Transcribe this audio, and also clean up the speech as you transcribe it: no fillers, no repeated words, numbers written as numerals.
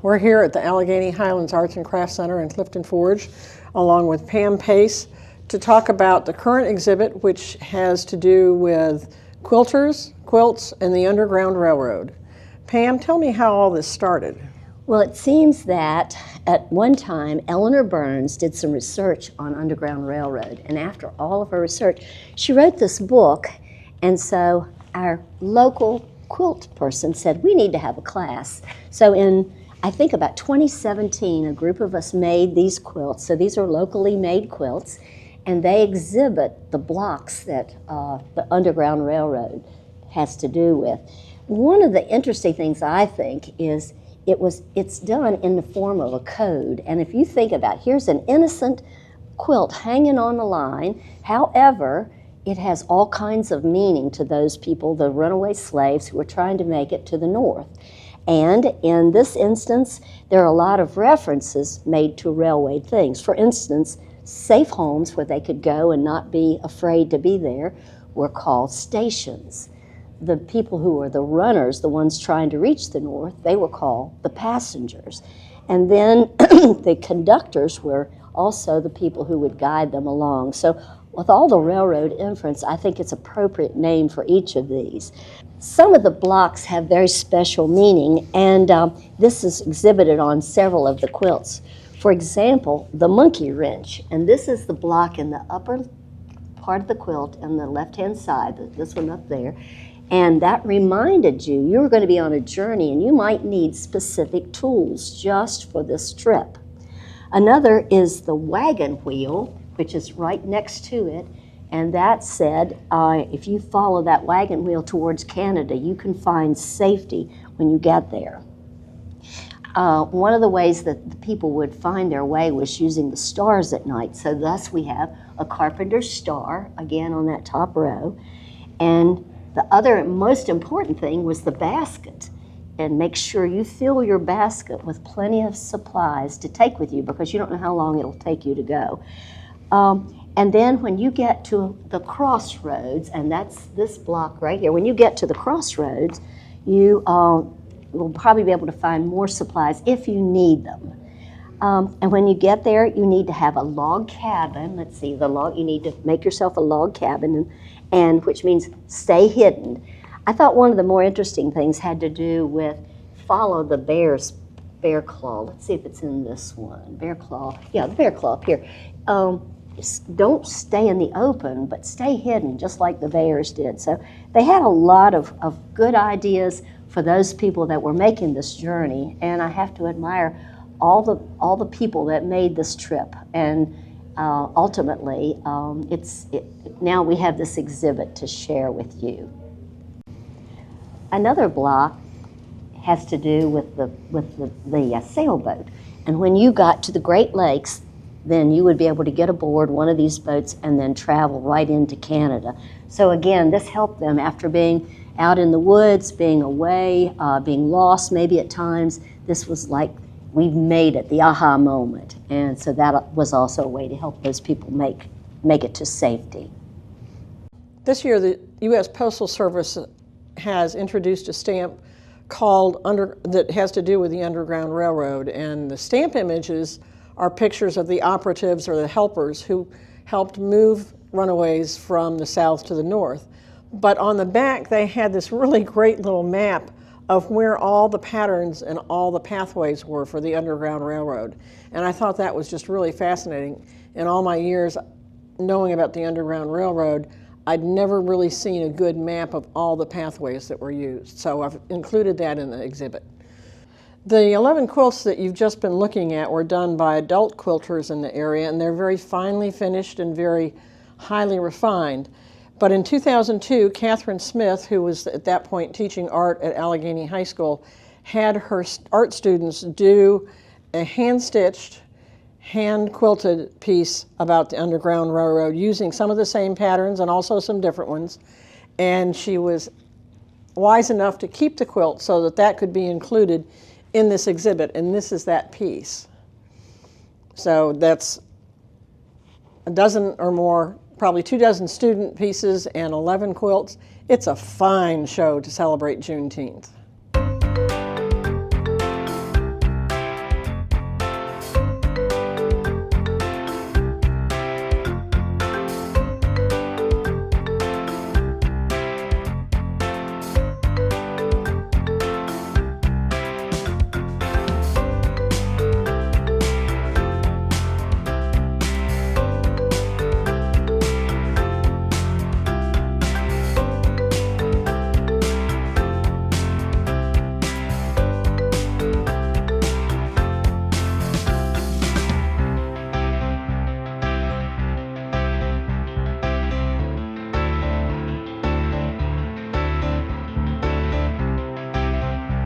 We're here at the Allegheny Highlands Arts and Crafts Center in Clifton Forge, along with Pam Pace, to talk about the current exhibit, which has to do with quilters, quilts, and the Underground Railroad. Pam, tell me how all this started. Well, it seems that at one time, Eleanor Burns did some research on Underground Railroad, and after all of her research, she wrote this book, and so our local quilt person said, we need to have a class. So in, I think about 2017, a group of us made these quilts. So these are locally made quilts, and they exhibit the blocks that the Underground Railroad has to do with. One of the interesting things I think is it's done in the form of a code. And if you think about, here's an innocent quilt hanging on the line, however, it has all kinds of meaning to those people, the runaway slaves who were trying to make it to the north. And in this instance, there are a lot of references made to railway things. For instance, safe homes where they could go and not be afraid to be there were called stations. The people who were the runners, the ones trying to reach the north, they were called the passengers. And then the conductors were also the people who would guide them along. So with all the railroad inference, I think it's an appropriate name for each of these. Some of the blocks have very special meaning, and this is exhibited on several of the quilts. For example, the monkey wrench, and this is the block in the upper part of the quilt on the left-hand side, this one up there, and that reminded you were going to be on a journey and you might need specific tools just for this trip. Another is the wagon wheel, which is right next to it, and that said, if you follow that wagon wheel towards Canada, you can find safety when you get there. One of the ways that the people would find their way was using the stars at night, so thus we have a carpenter's star, again on that top row, and the other most important thing was the basket. And make sure you fill your basket with plenty of supplies to take with you because you don't know how long it'll take you to go. And then when you get to the crossroads, and that's this block right here, when you get to the crossroads, you will probably be able to find more supplies if you need them. And when you get there, you need to have a log cabin. Let's see, you need to make yourself a log cabin, and which means stay hidden. I thought one of the more interesting things had to do with follow the bear claw. Let's see if it's in this one. Bear claw. Yeah, the bear claw up here. Don't stay in the open, but stay hidden, just like the bears did. So they had a lot of good ideas for those people that were making this journey, and I have to admire all the people that made this trip. And ultimately, now we have this exhibit to share with you. Another block has to do with the sailboat. And when you got to the Great Lakes, then you would be able to get aboard one of these boats and then travel right into Canada. So again, this helped them after being out in the woods, being away, being lost maybe at times. This was like, we've made it, the aha moment. And so that was also a way to help those people make it to safety. This year, the U.S. Postal Service has introduced a stamp that has to do with the Underground Railroad, and the stamp images are pictures of the operatives or the helpers who helped move runaways from the south to the north. But on the back, they had this really great little map of where all the patterns and all the pathways were for the Underground Railroad. And I thought that was just really fascinating. In all my years knowing about the Underground Railroad, I'd never really seen a good map of all the pathways that were used. So I've included that in the exhibit. The 11 quilts that you've just been looking at were done by adult quilters in the area, and they're very finely finished and very highly refined. But in 2002, Catherine Smith, who was at that point teaching art at Allegheny High School, had her art students do a hand-stitched, hand-quilted piece about the Underground Railroad using some of the same patterns and also some different ones. And she was wise enough to keep the quilt so that that could be included in this exhibit, and this is that piece. So that's a dozen or more, probably 24 student pieces and 11 quilts. It's a fine show to celebrate Juneteenth.